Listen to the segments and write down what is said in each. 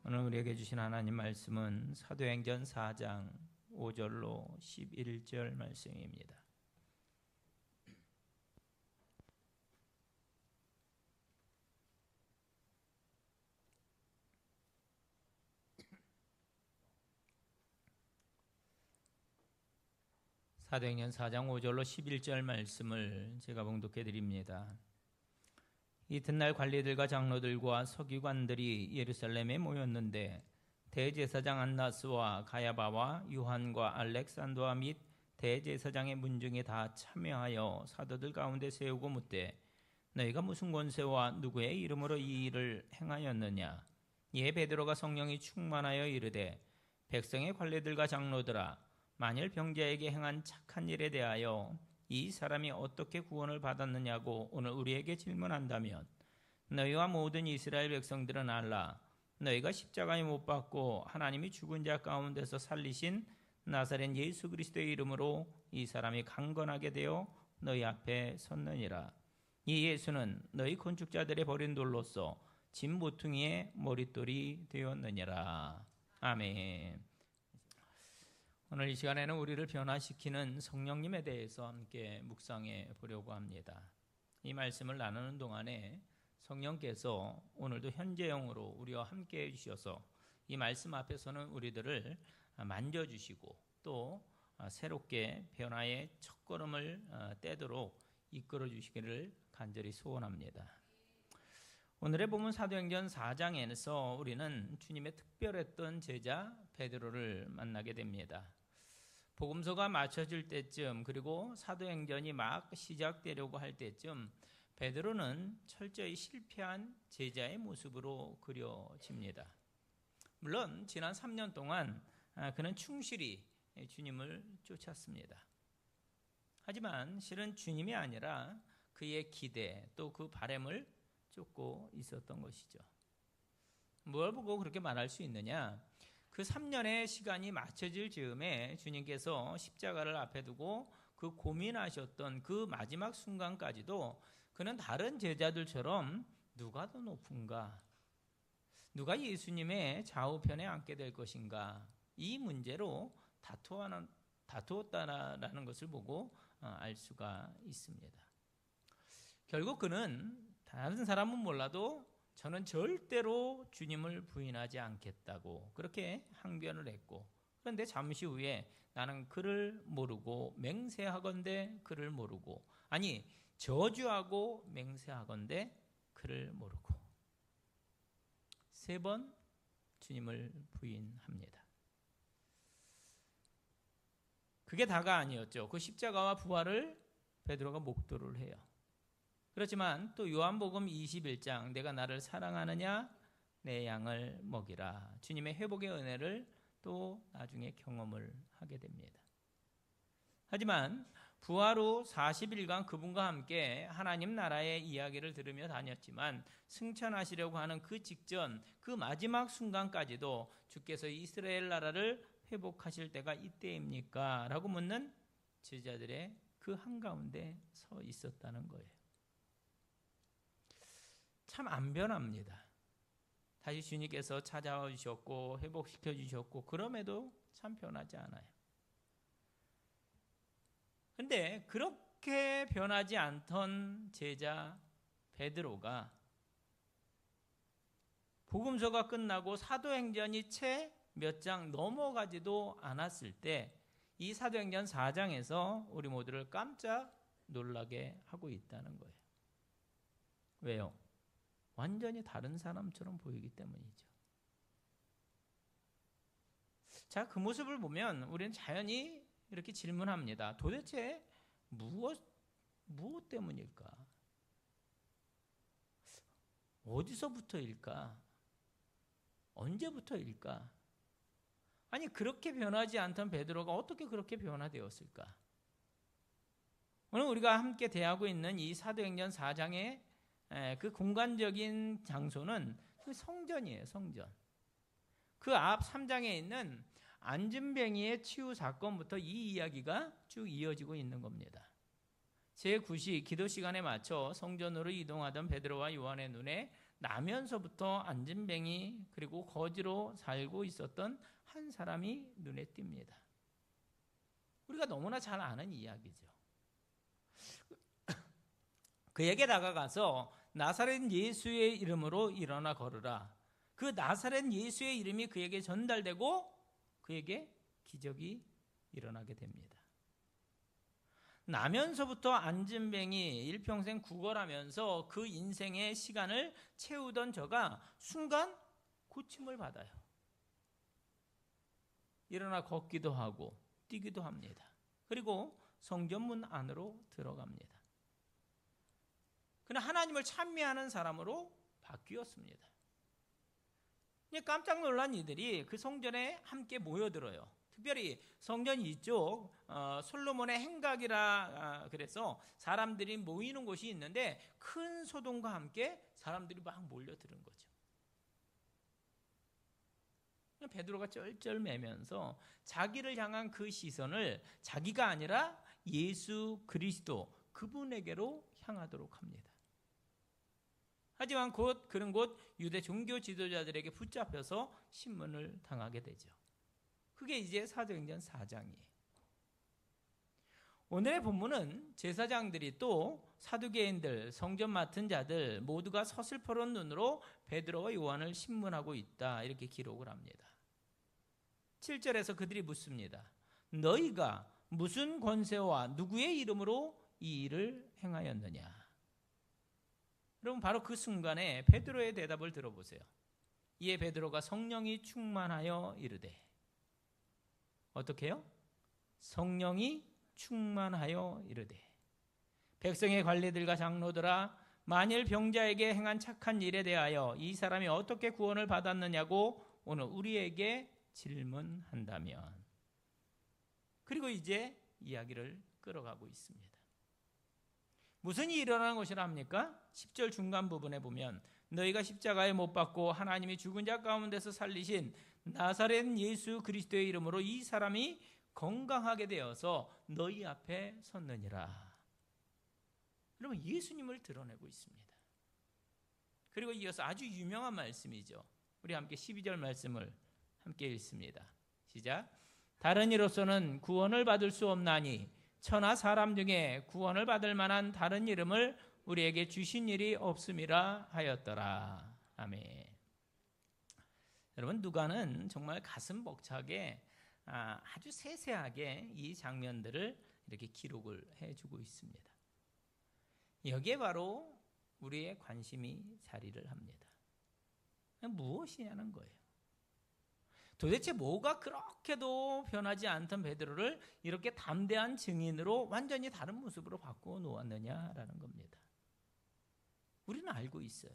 오늘 우리에게 주신 하나님 말씀은 사도행전 4장 5절로 11절 말씀입니다. 사도행전 4장 5절로 11절 말씀을 제가 봉독해 드립니다. 이튿날 관리들과 장로들과 서기관들이 예루살렘에 모였는데 대제사장 안나스와 가야바와 요한과 알렉산더와 및 대제사장의 문중에 다 참여하여 사도들 가운데 세우고 묻되 너희가 무슨 권세와 누구의 이름으로 이 일을 행하였느냐? 이에 베드로가 성령이 충만하여 이르되 백성의 관리들과 장로들아 만일 병자에게 행한 착한 일에 대하여 이 사람이 어떻게 구원을 받았느냐고 오늘 우리에게 질문한다면 너희와 모든 이스라엘 백성들은 알라. 너희가 십자가에 못 박고 하나님이 죽은 자 가운데서 살리신 나사렛 예수 그리스도의 이름으로 이 사람이 강건하게 되어 너희 앞에 섰느니라. 이 예수는 너희 건축자들의 버린 돌로서 집 모퉁이의 머릿돌이 되었느니라. 아멘. 오늘 이 시간에는 우리를 변화시키는 성령님에 대해서 함께 묵상해 보려고 합니다. 이 말씀을 나누는 동안에 성령께서 오늘도 현재형으로 우리와 함께 해주셔서 이 말씀 앞에서는 우리들을 만져주시고 또 새롭게 변화의 첫걸음을 떼도록 이끌어 주시기를 간절히 소원합니다. 오늘의 본문 사도행전 4장에서 우리는 주님의 특별했던 제자 베드로를 만나게 됩니다. 복음서가 맞춰질 때쯤 그리고 사도행전이 막 시작되려고 할 때쯤 베드로는 철저히 실패한 제자의 모습으로 그려집니다. 물론 지난 3년 동안 그는 충실히 주님을 쫓았습니다. 하지만 실은 주님이 아니라 그의 기대 또 그 바램을 쫓고 있었던 것이죠. 뭘 보고 그렇게 말할 수 있느냐? 그 3년의 시간이 맞춰질 즈음에 주님께서 십자가를 앞에 두고 그 고민하셨던 그 마지막 순간까지도 그는 다른 제자들처럼 누가 더 높은가? 누가 예수님의 좌우편에 앉게 될 것인가? 이 문제로 다투었다라는 것을 보고 알 수가 있습니다. 결국 그는 다른 사람은 몰라도 저는 절대로 주님을 부인하지 않겠다고 그렇게 항변을 했고, 그런데 잠시 후에 나는 그를 모르고 맹세하건대 그를 모르고, 아니 저주하고 맹세하건대 그를 모르고 3번 주님을 부인합니다. 그게 다가 아니었죠. 그 십자가와 부활을 베드로가 목도를 해요. 그렇지만 또 요한복음 21장 내가 나를 사랑하느냐 내 양을 먹이라, 주님의 회복의 은혜를 또 나중에 경험을 하게 됩니다. 하지만 부활 후 40일간 그분과 함께 하나님 나라의 이야기를 들으며 다녔지만 승천하시려고 하는 그 직전 그 마지막 순간까지도 주께서 이스라엘 나라를 회복하실 때가 이때입니까? 라고 묻는 제자들의 그 한가운데 서 있었다는 거예요. 참 안 변합니다. 다시 주님께서 찾아와 주셨고 회복시켜 주셨고 그럼에도 참 변하지 않아요. 근데 그렇게 변하지 않던 제자 베드로가 복음서가 끝나고 사도행전이 채 몇 장 넘어가지도 않았을 때 이 사도행전 4장에서 우리 모두를 깜짝 놀라게 하고 있다는 거예요. 왜요? 완전히 다른 사람처럼 보이기 때문이죠. 자, 그 모습을 보면 우리는 자연히 이렇게 질문합니다. 도대체 무엇 때문일까? 어디서부터일까? 언제부터일까? 아니 그렇게 변하지 않던 베드로가 어떻게 그렇게 변화되었을까? 오늘 우리가 함께 대하고 있는 이 사도행전 4장의 그 공간적인 장소는 그 성전이에요. 성전. 그 앞 3장에 있는 안진뱅이의 치유 사건부터 이 이야기가 쭉 이어지고 있는 겁니다. 제9시 기도 시간에 맞춰 성전으로 이동하던 베드로와 요한의 눈에 나면서부터 안진뱅이 그리고 거지로 살고 있었던 한 사람이 눈에 띕니다. 우리가 너무나 잘 아는 이야기죠. 그에게 다가가서 나사렛 예수의 이름으로 일어나 걸으라. 그 나사렛 예수의 이름이 그에게 전달되고 그에게 기적이 일어나게 됩니다. 나면서부터 안진뱅이 일평생 구걸하면서 그 인생의 시간을 채우던 저가 순간 고침을 받아요. 일어나 걷기도 하고 뛰기도 합니다. 그리고 성전문 안으로 들어갑니다. 그는 하나님을 찬미하는 사람으로 바뀌었습니다. 깜짝 놀란 이들이 그 성전에 함께 모여들어요. 특별히 성전 이쪽 솔로몬의 행각이라 그래서 사람들이 모이는 곳이 있는데 큰 소동과 함께 사람들이 막 몰려드는 거죠. 베드로가 쩔쩔매면서 자기를 향한 그 시선을 자기가 아니라 예수 그리스도 그분에게로 향하도록 합니다. 하지만 그는 곧 유대 종교 지도자들에게 붙잡혀서 신문을 당하게 되죠. 그게 이제 사도행전 4장이에요. 오늘의 본문은 제사장들이 또 사두개인들, 성전 맡은 자들 모두가 서슬퍼런 눈으로 베드로와 요한을 신문하고 있다 이렇게 기록을 합니다. 7절에서 그들이 묻습니다. 너희가 무슨 권세와 누구의 이름으로 이 일을 행하였느냐? 여러분 바로 그 순간에 베드로의 대답을 들어보세요. 이에 베드로가 성령이 충만하여 이르되 어떻게 해요? 성령이 충만하여 이르되 백성의 관리들과 장로들아 만일 병자에게 행한 착한 일에 대하여 이 사람이 어떻게 구원을 받았느냐고 오늘 우리에게 질문한다면 그리고 이제 이야기를 끌어가고 있습니다. 무슨 일이 일어나는 것이라 합니까? 10절 중간 부분에 보면 너희가 십자가에 못 박고 하나님이 죽은 자 가운데서 살리신 나사렛 예수 그리스도의 이름으로 이 사람이 건강하게 되어서 너희 앞에 섰느니라. 여러분 예수님을 드러내고 있습니다. 그리고 이어서 아주 유명한 말씀이죠. 우리 함께 12절 말씀을 함께 읽습니다. 시작. 다른 이로서는 구원을 받을 수 없나니 천하 사람 중에 구원을 받을 만한 다른 이름을 우리에게 주신 일이 없음이라 하였더라. 아멘. 여러분 누가는 정말 가슴 벅차게 아주 세세하게 이 장면들을 이렇게 기록을 해주고 있습니다. 여기에 바로 우리의 관심이 자리를 합니다. 무엇이냐는 거예요. 도대체 뭐가 그렇게도 변하지 않던 베드로를 이렇게 담대한 증인으로 완전히 다른 모습으로 바꾸어 놓았느냐라는 겁니다. 우리는 알고 있어요.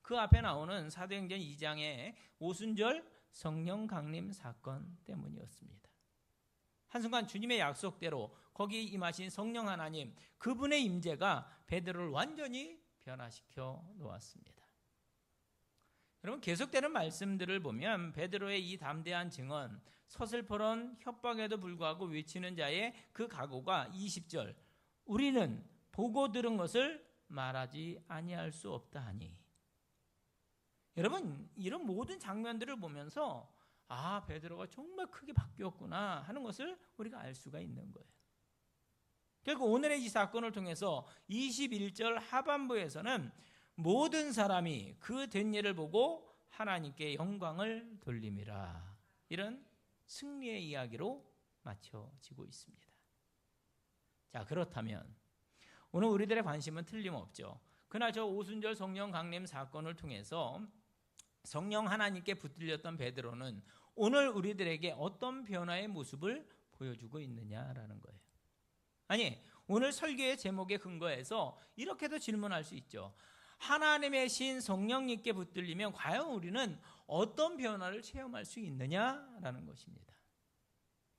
그 앞에 나오는 사도행전 2장의 오순절 성령 강림 사건 때문이었습니다. 한순간 주님의 약속대로 거기 임하신 성령 하나님 그분의 임재가 베드로를 완전히 변화시켜 놓았습니다. 여러분 계속되는 말씀들을 보면 베드로의 이 담대한 증언, 서슬퍼런 협박에도 불구하고 외치는 자의 그 각오가 20절 우리는 보고 들은 것을 말하지 아니할 수 없다 하니 여러분 이런 모든 장면들을 보면서 베드로가 정말 크게 바뀌었구나 하는 것을 우리가 알 수가 있는 거예요. 결국 오늘의 이 사건을 통해서 21절 하반부에서는 모든 사람이 그 된 일을 보고 하나님께 영광을 돌림이라 이런 승리의 이야기로 맞춰지고 있습니다. 자 그렇다면 오늘 우리들의 관심은 틀림없죠. 그날 저 오순절 성령 강림 사건을 통해서 성령 하나님께 붙들렸던 베드로는 오늘 우리들에게 어떤 변화의 모습을 보여주고 있느냐라는 거예요. 아니 오늘 설교의 제목에 근거해서 이렇게도 질문할 수 있죠. 하나님의 신 성령님께 붙들리면 과연 우리는 어떤 변화를 체험할 수 있느냐라는 것입니다.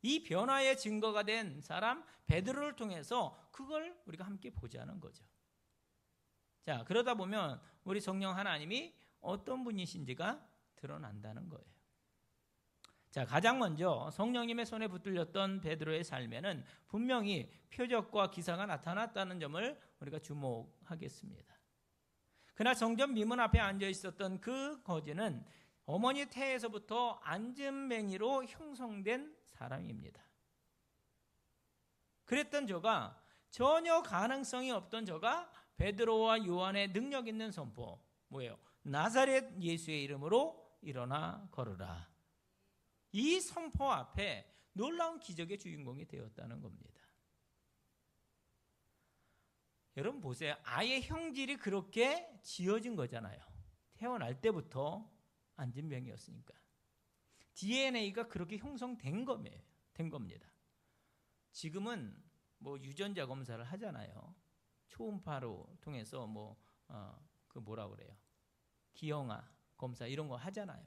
이 변화의 증거가 된 사람 베드로를 통해서 그걸 우리가 함께 보자는 거죠. 자 그러다 보면 우리 성령 하나님이 어떤 분이신지가 드러난다는 거예요. 자 가장 먼저 성령님의 손에 붙들렸던 베드로의 삶에는 분명히 표적과 기사가 나타났다는 점을 우리가 주목하겠습니다. 그날 성전 미문 앞에 앉아 있었던 그 거지는 어머니 태에서부터 안진뱅이로 형성된 사람입니다. 그랬던 저가, 전혀 가능성이 없던 저가 베드로와 요한의 능력 있는 선포, 뭐예요? 나사렛 예수의 이름으로 일어나 걸으라. 이 선포 앞에 놀라운 기적의 주인공이 되었다는 겁니다. 여러분 보세요. 아예 형질이 그렇게 지어진 거잖아요. 태어날 때부터 안진병이었으니까. DNA가 그렇게 형성된 겁니다. 지금은 뭐 유전자 검사를 하잖아요. 초음파로 통해서 그 뭐라 그래요? 기형아 검사 이런 거 하잖아요.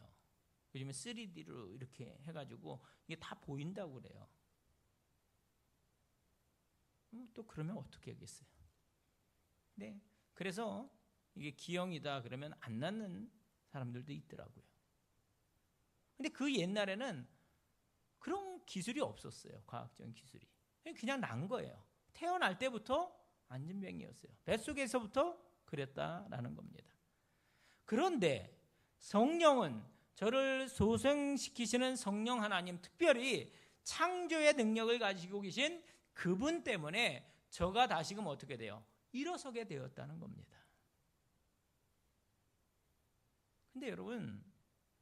요즘에 3D로 이렇게 해가지고 이게 다 보인다고 그래요. 또 그러면 어떻게 하겠어요? 네, 그래서 이게 기형이다 그러면 안 낳는 사람들도 있더라고요. 근데 그 옛날에는 그런 기술이 없었어요. 과학적인 기술이. 그냥 난 거예요. 태어날 때부터 안진병이었어요. 뱃속에서부터 그랬다라는 겁니다. 그런데 성령은, 저를 소생시키시는 성령 하나님, 특별히 창조의 능력을 가지고 계신 그분 때문에 저가 다시금 어떻게 돼요? 일어서게 되었다는 겁니다. 근데 여러분,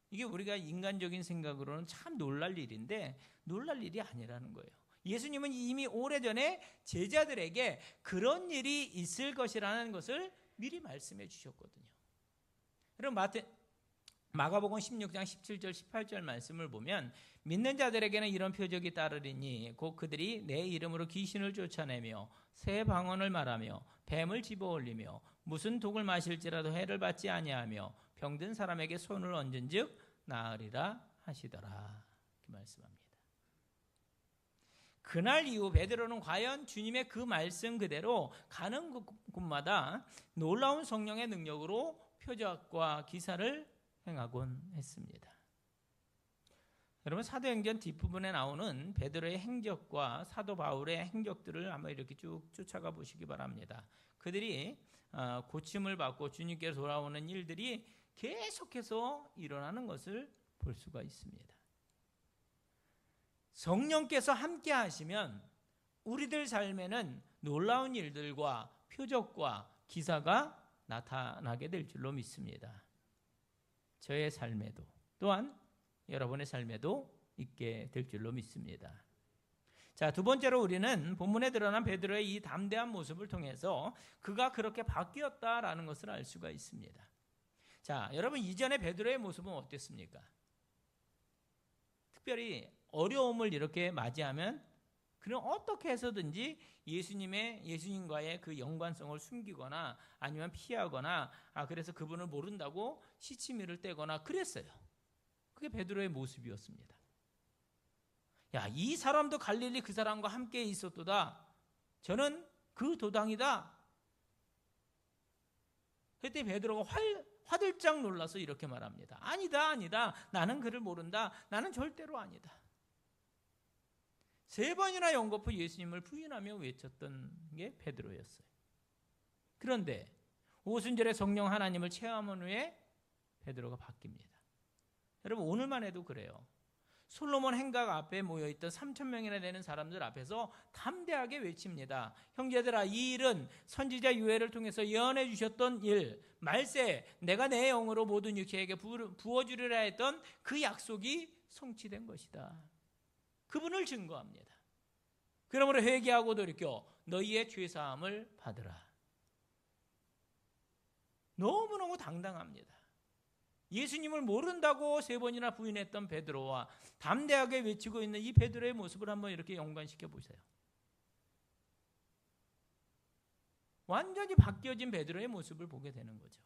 이게 우리가 인간적인 생각으로는 참 놀랄 일인데 놀랄 일이 아니라는 거예요. 예수님은 이미 오래전에 제자들에게 그런 일이 있을 것이라는 것을 미리 말씀해 주셨거든요. 여러분 마가복음 16장 17절 18절 말씀을 보면, 믿는 자들에게는 이런 표적이 따르리니 곧 그들이 내 이름으로 귀신을 쫓아내며 새 방언을 말하며 뱀을 집어올리며 무슨 독을 마실지라도 해를 받지 아니하며 병든 사람에게 손을 얹은즉 나으리라 하시더라. 이렇게 말씀합니다. 그날 이후 베드로는 과연 주님의 그 말씀 그대로 가는 곳마다 놀라운 성령의 능력으로 표적과 기사를 행하곤 했습니다. 여러분, 사도행전 뒷부분에 나오는 베드로의 행적과 사도 바울의 행적들을 한번 이렇게 쭉 쫓아가 보시기 바랍니다. 그들이 고침을 받고 주님께로 돌아오는 일들이 계속해서 일어나는 것을 볼 수가 있습니다. 성령께서 함께 하시면 우리들 삶에는 놀라운 일들과 표적과 기사가 나타나게 될 줄로 믿습니다. 저의 삶에도, 또한 여러분의 삶에도 있게 될 줄로 믿습니다. 자, 두 번째로 우리는 본문에 드러난 베드로의 이 담대한 모습을 통해서 그가 그렇게 바뀌었다라는 것을 알 수가 있습니다. 자, 여러분, 이전에 베드로의 모습은 어땠습니까? 특별히 어려움을 이렇게 맞이하면 그는 어떻게 해서든지 예수님과의 그 연관성을 숨기거나 아니면 피하거나, 그래서 그분을 모른다고 시치미를 떼거나 그랬어요. 그게 베드로의 모습이었습니다. 야, 이 사람도 갈릴리 그 사람과 함께 있었도다. 저는 그 도당이다. 그때 베드로가 화들짝 놀라서 이렇게 말합니다. 아니다. 나는 그를 모른다. 나는 절대로 아니다. 3번이나 연거푸 예수님을 부인하며 외쳤던 게 베드로였어요. 그런데 오순절에 성령 하나님을 체험한 후에 베드로가 바뀝니다. 여러분, 오늘만 해도 그래요. 솔로몬 행각 앞에 모여있던 3,000명이나 되는 사람들 앞에서 담대하게 외칩니다. 형제들아, 이 일은 선지자 요엘을 통해서 예언해 주셨던 일, 말세 내가 내 영으로 모든 육체에게 부어주리라 했던 그 약속이 성취된 것이다. 그분을 증거합니다. 그러므로 회개하고 돌이켜 너희의 죄사함을 받으라. 너무너무 당당합니다. 예수님을 모른다고 3번이나 부인했던 베드로와 담대하게 외치고 있는 이 베드로의 모습을 한번 이렇게 연관시켜 보세요. 완전히 바뀌어진 베드로의 모습을 보게 되는 거죠.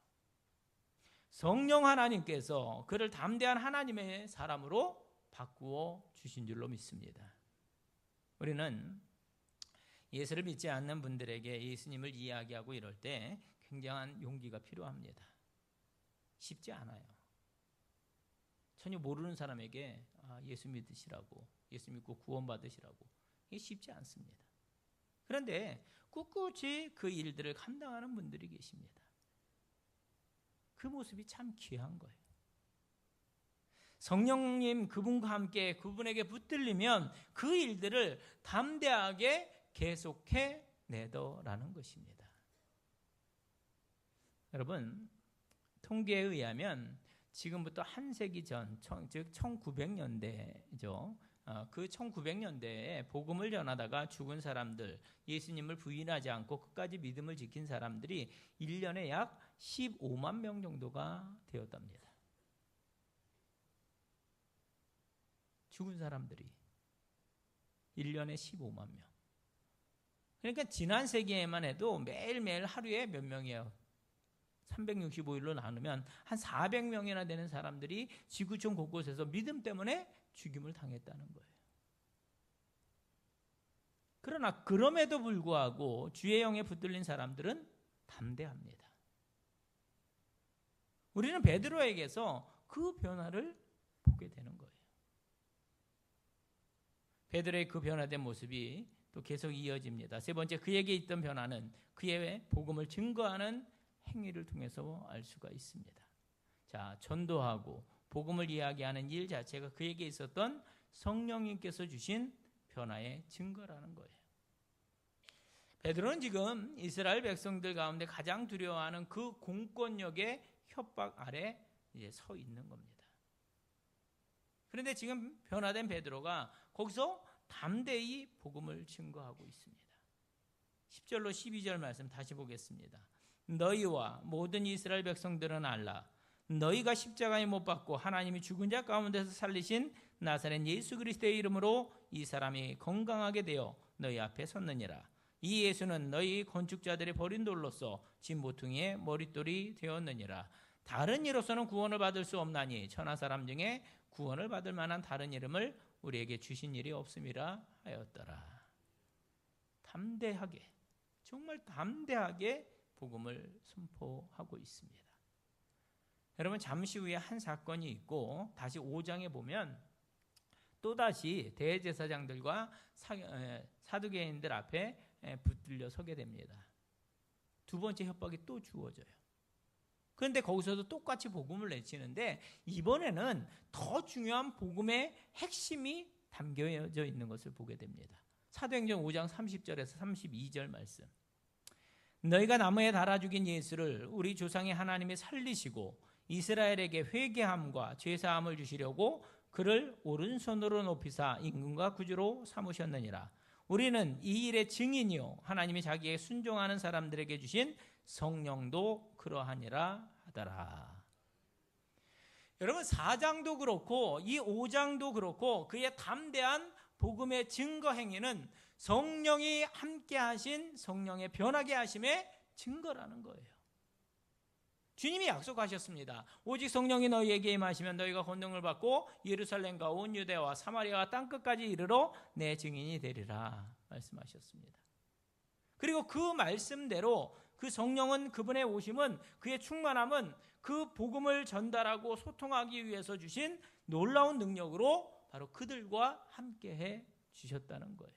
성령 하나님께서 그를 담대한 하나님의 사람으로 바꾸어 주신 줄로 믿습니다. 우리는 예수를 믿지 않는 분들에게 예수님을 이야기하고 이럴 때 굉장한 용기가 필요합니다. 쉽지 않아요. 전혀 모르는 사람에게 예수 믿으시라고, 예수 믿고 구원받으시라고, 이게 쉽지 않습니다. 그런데 꿋꿋이 그 일들을 감당하는 분들이 계십니다. 그 모습이 참 귀한 거예요. 성령님 그분과 함께 그분에게 붙들리면 그 일들을 담대하게 계속해 내더라는 것입니다. 여러분, 통계에 의하면 지금부터 한 세기 전, 즉 1900년대죠. 그 1900년대에 복음을 전하다가 죽은 사람들, 예수님을 부인하지 않고 끝까지 믿음을 지킨 사람들이 1년에 약 15만 명 정도가 되었답니다. 죽은 사람들이 1년에 15만 명. 그러니까 지난 세기에만 해도 매일매일 하루에 몇 명이에요? 365일로 나누면 한 400명이나 되는 사람들이 지구촌 곳곳에서 믿음 때문에 죽임을 당했다는 거예요. 그러나 그럼에도 불구하고 주의 영에 붙들린 사람들은 담대합니다. 우리는 베드로에게서 그 변화를 보게 되는 거예요. 베드로의 그 변화된 모습이 또 계속 이어집니다. 세 번째, 그에게 있던 변화는 그의 복음을 증거하는 행위를 통해서 알 수가 있습니다. 자, 전도하고 복음을 이야기하는 일 자체가 그에게 있었던 성령님께서 주신 변화의 증거라는 거예요. 베드로는 지금 이스라엘 백성들 가운데 가장 두려워하는 그 공권력의 협박 아래 이제 서 있는 겁니다. 그런데 지금 변화된 베드로가 거기서 담대히 복음을 증거하고 있습니다. 10절로 12절 말씀 다시 보겠습니다. 너희와 모든 이스라엘 백성들은 알라. 너희가 십자가에 못 박고 하나님이 죽은 자 가운데서 살리신 나사렛 예수 그리스도의 이름으로 이 사람이 건강하게 되어 너희 앞에 섰느니라. 이 예수는 너희 건축자들의 버린 돌로서 진 모퉁이의 머릿돌이 되었느니라. 다른 이로서는 구원을 받을 수 없나니 천하 사람 중에 구원을 받을 만한 다른 이름을 우리에게 주신 일이 없음이라 하였더라. 담대하게, 정말 담대하게 복음을 선포하고 있습니다. 여러분, 잠시 후에 한 사건이 있고 다시 5장에 보면 또다시 대제사장들과 사두개인들 앞에 붙들려 서게 됩니다. 두 번째 협박이 또 주어져요. 그런데 거기서도 똑같이 복음을 내치는데 이번에는 더 중요한 복음의 핵심이 담겨져 있는 것을 보게 됩니다. 사도행전 5장 30절에서 32절 말씀. 너희가 나무에 달아 죽인 예수를 우리 조상의 하나님이 살리시고 이스라엘에게 회개함과 죄사함을 주시려고 그를 오른손으로 높이사 임금과 구주로 삼으셨느니라. 우리는 이 일의 증인이요 하나님이 자기에게 순종하는 사람들에게 주신 성령도 그러하니라 하더라. 여러분, 4장도 그렇고 이 5장도 그렇고 그의 담대한 복음의 증거 행위는 성령이 함께 하신 성령의 변하게 하심의 증거라는 거예요. 주님이 약속하셨습니다. 오직 성령이 너희에게 임하시면 너희가 권능을 받고 예루살렘과 온 유대와 사마리아와 땅끝까지 이르러 내 증인이 되리라 말씀하셨습니다. 그리고 그 말씀대로 그 성령은, 그분의 오심은, 그의 충만함은 그 복음을 전달하고 소통하기 위해서 주신 놀라운 능력으로 바로 그들과 함께해 주셨다는 거예요.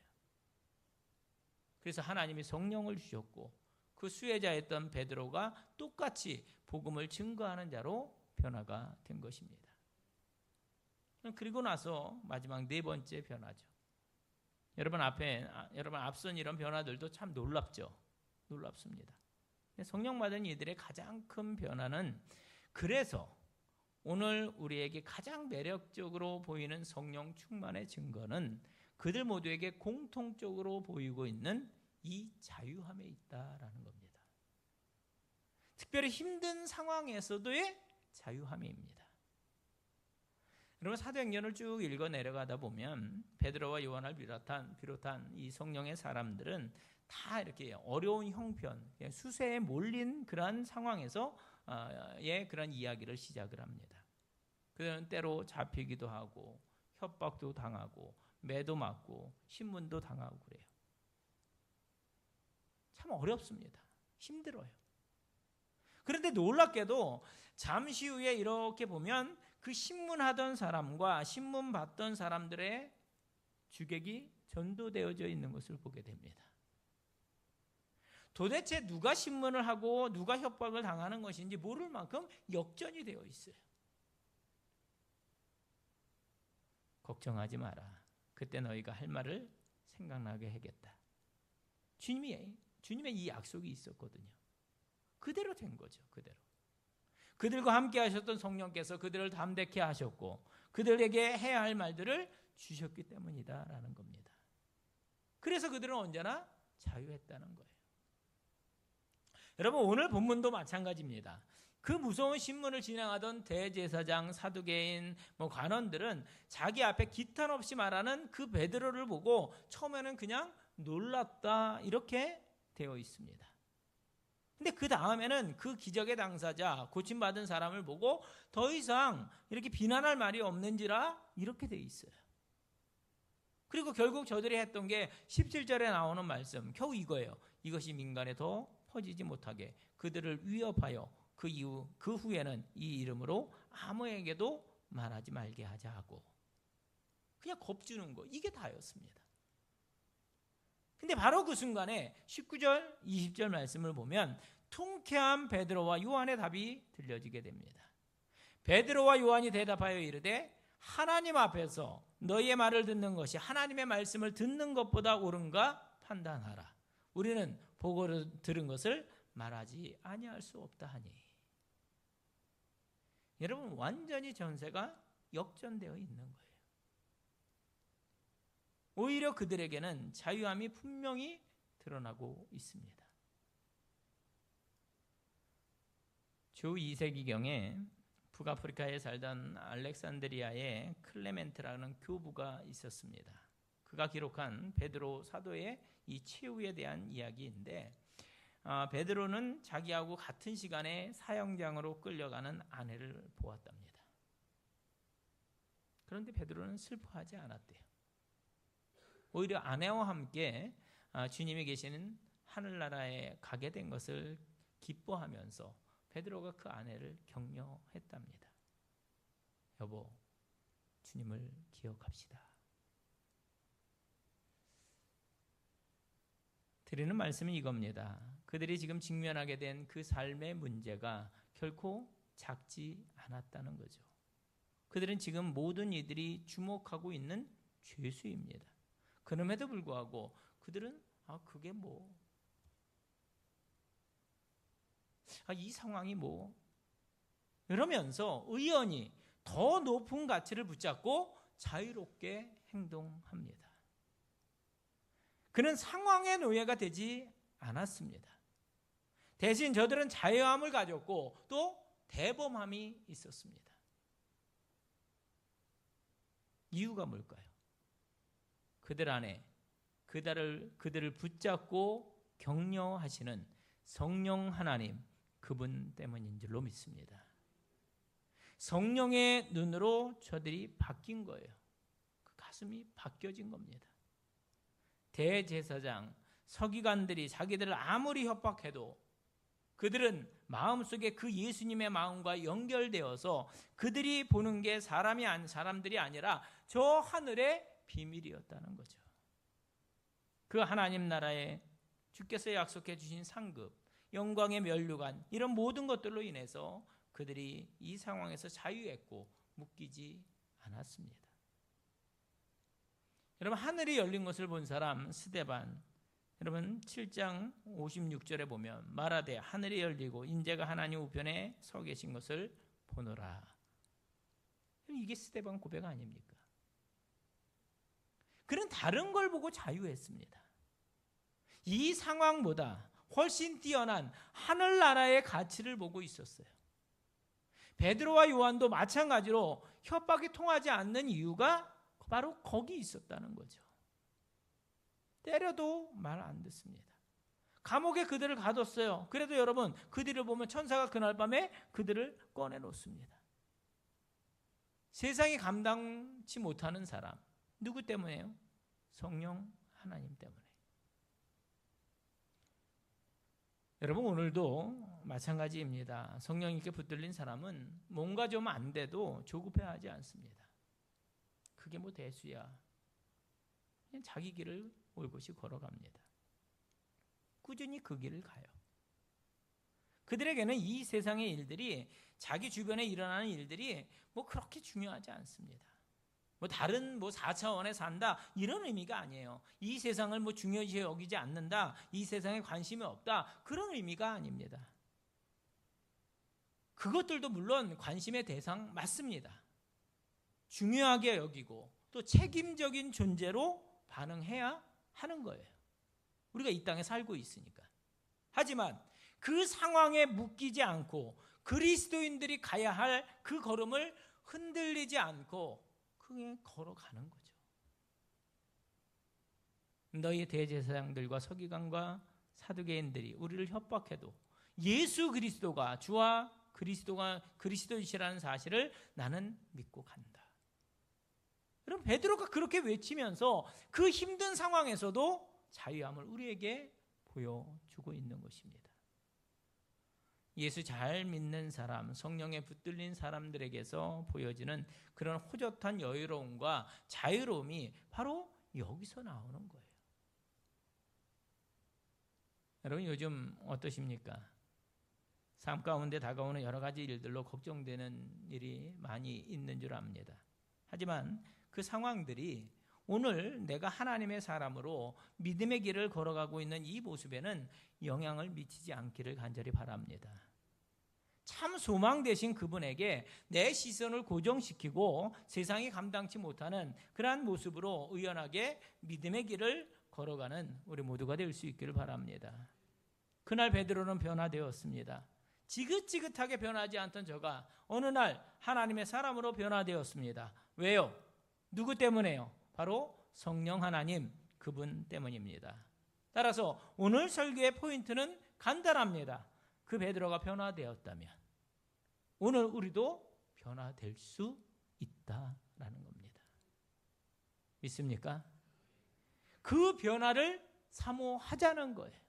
그래서 하나님이 성령을 주셨고 그 수혜자였던 베드로가 똑같이 복음을 증거하는 자로 변화가 된 것입니다. 그리고 나서 마지막 네 번째 변화죠. 여러분 앞선 이런 변화들도 참 놀랍죠. 놀랍습니다. 성령 받은 이들의 가장 큰 변화는, 그래서 오늘 우리에게 가장 매력적으로 보이는 성령 충만의 증거는 그들 모두에게 공통적으로 보이고 있는 이 자유함에 있다라는 겁니다. 특별히 힘든 상황에서도의 자유함입니다. 여러분, 사도행전을 쭉 읽어 내려가다 보면 베드로와 요한을 비롯한 이 성령의 사람들은 다 이렇게 어려운 형편, 수세에 몰린 그러한 상황에서 그런 이야기를 시작을 합니다. 그들은 때로 잡히기도 하고 협박도 당하고 매도 맞고 신문도 당하고 그래요. 참 어렵습니다. 힘들어요. 그런데 놀랍게도 잠시 후에 이렇게 보면 그 신문하던 사람과 신문 받던 사람들의 주객이 전도되어져 있는 것을 보게 됩니다. 도대체 누가 신문을 하고 누가 협박을 당하는 것인지 모를 만큼 역전이 되어 있어요. 걱정하지 마라. 그때 너희가 할 말을 생각나게 하겠다. 주님의 이 약속이 있었거든요. 그대로 된 거죠. 그대로. 그들과 함께 하셨던 성령께서 그들을 담대케 하셨고 그들에게 해야 할 말들을 주셨기 때문이다라는 겁니다. 그래서 그들은 언제나 자유했다는 거예요. 여러분, 오늘 본문도 마찬가지입니다. 그 무서운 신문을 진행하던 대제사장, 사두개인, 관원들은 자기 앞에 기탄 없이 말하는 그 베드로를 보고 처음에는 그냥 놀랐다 이렇게 되어 있습니다. 근데 그 다음에는 그 기적의 당사자, 고침받은 사람을 보고 더 이상 이렇게 비난할 말이 없는지라 이렇게 되어 있어요. 그리고 결국 저들이 했던 게 17절에 나오는 말씀, 겨우 이거예요. 이것이 민간에 더 퍼지지 못하게 그들을 위협하여 그 후에는 이 이름으로 아무에게도 말하지 말게 하자 하고, 그냥 겁주는 거, 이게 다였습니다. 근데 바로 그 순간에 19절, 20절 말씀을 보면 통쾌한 베드로와 요한의 답이 들려지게 됩니다. 베드로와 요한이 대답하여 이르되 하나님 앞에서 너희의 말을 듣는 것이 하나님의 말씀을 듣는 것보다 옳은가 판단하라. 우리는 보고 들은 것을 말하지 아니할 수 없다 하니. 여러분, 완전히 전세가 역전되어 있는 거예요. 오히려 그들에게는 자유함이 분명히 드러나고 있습니다. 주 2세기경에 북아프리카에 살던 알렉산드리아의 클레멘트라는 교부가 있었습니다. 그가 기록한 베드로 사도의 이 최후에 대한 이야기인데, 베드로는 자기하고 같은 시간에 사형장으로 끌려가는 아내를 보았답니다. 그런데 베드로는 슬퍼하지 않았대요. 오히려 아내와 함께 주님이 계시는 하늘나라에 가게 된 것을 기뻐하면서 베드로가 그 아내를 격려했답니다. 여보, 주님을 기억합시다. 드리는 말씀은 이겁니다. 그들이 지금 직면하게 된 그 삶의 문제가 결코 작지 않았다는 거죠. 그들은 지금 모든 이들이 주목하고 있는 죄수입니다. 그럼에도 불구하고 그들은 그게 이 상황이 이러면서 의연히 더 높은 가치를 붙잡고 자유롭게 행동합니다. 그는 상황의 노예가 되지 않았습니다. 대신 저들은 자유함을 가졌고 또 대범함이 있었습니다. 이유가 뭘까요? 그들 안에 그들을 붙잡고 격려하시는 성령 하나님, 그분 때문인 줄로 믿습니다. 성령의 눈으로 저들이 바뀐 거예요. 그 가슴이 바뀌어진 겁니다. 대제사장, 서기관들이 자기들을 아무리 협박해도 그들은 마음속에 그 예수님의 마음과 연결되어서 그들이 보는 게 사람들이 아니라 저 하늘의 비밀이었다는 거죠. 그 하나님 나라에 주께서 약속해 주신 상급, 영광의 면류관, 이런 모든 것들로 인해서 그들이 이 상황에서 자유했고 묶이지 않았습니다. 여러분, 하늘이 열린 것을 본 사람 스데반, 여러분 7장 56절에 보면 말하되 하늘이 열리고 인자가 하나님 우편에 서 계신 것을 보노라. 이게 스데반 고백 아닙니까? 그는 다른 걸 보고 자유했습니다. 이 상황보다 훨씬 뛰어난 하늘나라의 가치를 보고 있었어요. 베드로와 요한도 마찬가지로 협박이 통하지 않는 이유가 바로 거기 있었다는 거죠. 때려도 말 안 듣습니다. 감옥에 그들을 가뒀어요. 그래도 여러분, 그들을 보면 천사가 그날 밤에 그들을 꺼내놓습니다. 세상이 감당치 못하는 사람, 누구 때문에요? 성령 하나님 때문에. 여러분, 오늘도 마찬가지입니다. 성령님께 붙들린 사람은 뭔가 좀 안 돼도 조급해하지 않습니다. 그게 대수야. 그냥 자기 길을 올곧이 걸어갑니다. 꾸준히 그 길을 가요. 그들에게는 이 세상의 일들이, 자기 주변에 일어나는 일들이 그렇게 중요하지 않습니다. 다른 4차원에 산다 이런 의미가 아니에요. 이 세상을 중요시 여기지 않는다, 이 세상에 관심이 없다, 그런 의미가 아닙니다. 그것들도 물론 관심의 대상 맞습니다. 중요하게 여기고 또 책임적인 존재로 반응해야 하는 거예요. 우리가 이 땅에 살고 있으니까. 하지만 그 상황에 묶이지 않고 그리스도인들이 가야 할 그 걸음을 흔들리지 않고 그게 걸어가는 거죠. 너희 대제사장들과 서기관과 사두개인들이 우리를 협박해도 예수 그리스도가 주와 그리스도가 그리스도이시라는 사실을 나는 믿고 간다. 그럼 베드로가 그렇게 외치면서 그 힘든 상황에서도 자유함을 우리에게 보여주고 있는 것입니다. 예수 잘 믿는 사람, 성령에 붙들린 사람들에게서 보여지는 그런 호젓한 여유로움과 자유로움이 바로 여기서 나오는 거예요. 여러분 요즘 어떠십니까? 삶 가운데 다가오는 여러 가지 일들로 걱정되는 일이 많이 있는 줄 압니다. 하지만 그 상황들이 오늘 내가 하나님의 사람으로 믿음의 길을 걸어가고 있는 이 모습에는 영향을 미치지 않기를 간절히 바랍니다. 참 소망 되신 그분에게 내 시선을 고정시키고 세상이 감당치 못하는 그러한 모습으로 의연하게 믿음의 길을 걸어가는 우리 모두가 될 수 있기를 바랍니다. 그날 베드로는 변화되었습니다. 지긋지긋하게 변하지 않던 저가 어느 날 하나님의 사람으로 변화되었습니다. 왜요? 누구 때문에요? 바로 성령 하나님, 그분 때문입니다. 따라서 오늘 설교의 포인트는 간단합니다. 그 베드로가 변화되었다면 오늘 우리도 변화될 수 있다라는 겁니다. 믿습니까? 그 변화를 사모하자는 거예요.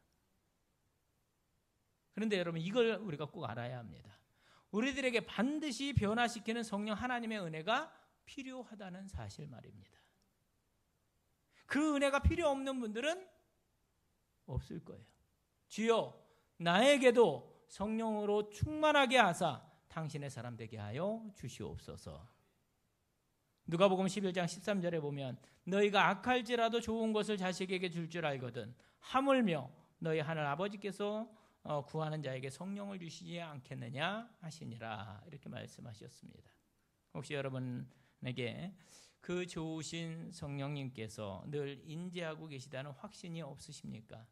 그런데 여러분 이걸 우리가 꼭 알아야 합니다. 우리들에게 반드시 변화시키는 성령 하나님의 은혜가 필요하다는 사실 말입니다. 그 은혜가 필요 없는 분들은 없을 거예요. 주여 나에게도 성령으로 충만하게 하사 당신의 사람 되게 하여 주시옵소서. 누가복음 11장 13절에 보면 너희가 악할지라도 좋은 것을 자식에게 줄 줄 알거든 하물며 너희 하늘 아버지께서 구하는 자에게 성령을 주시지 않겠느냐 하시니라, 이렇게 말씀하셨습니다. 혹시 여러분에게 그 좋으신 성령님께서 늘 인재하고 계시다는 확신이 없으십니까?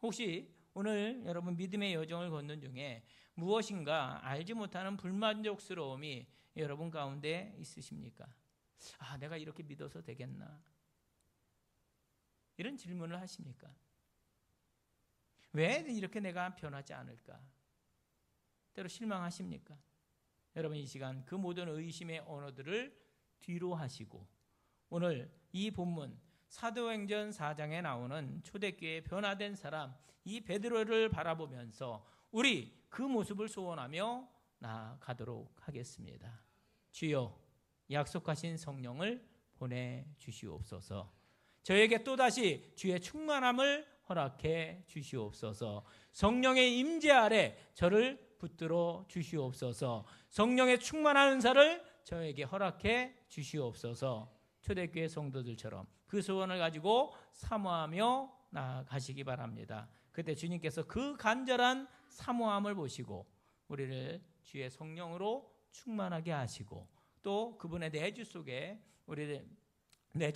혹시 오늘 여러분 믿음의 여정을 걷는 중에 무엇인가 알지 못하는 불만족스러움이 여러분 가운데 있으십니까? 내가 이렇게 믿어서 되겠나? 이런 질문을 하십니까? 왜 이렇게 내가 변하지 않을까? 때로 실망하십니까? 여러분 이 시간 그 모든 의심의 언어들을 뒤로 하시고 오늘 이 본문 사도행전 4장에 나오는 초대교회의 변화된 사람 이 베드로를 바라보면서 우리 그 모습을 소원하며 나아가도록 하겠습니다. 주여 약속하신 성령을 보내주시옵소서. 저에게 또다시 주의 충만함을 허락해 주시옵소서. 성령의 임재 아래 저를 붙들어 주시옵소서. 성령의 충만한 은사를 저에게 허락해 주시옵소서. 초대교회 성도들처럼 그 소원을 가지고 사모하며 나아가시기 바랍니다. 그때 주님께서 그 간절한 사모함을 보시고 우리를 주의 성령으로 충만하게 하시고 또 그분의 내주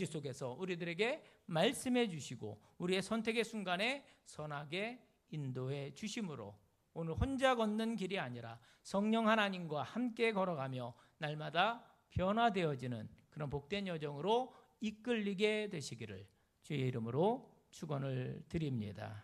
속에서 우리들에게 말씀해 주시고 우리의 선택의 순간에 선하게 인도해 주심으로 오늘 혼자 걷는 길이 아니라 성령 하나님과 함께 걸어가며 날마다 변화되어지는 그런 복된 여정으로 이끌리게 되시기를 주의 이름으로 축원을 드립니다.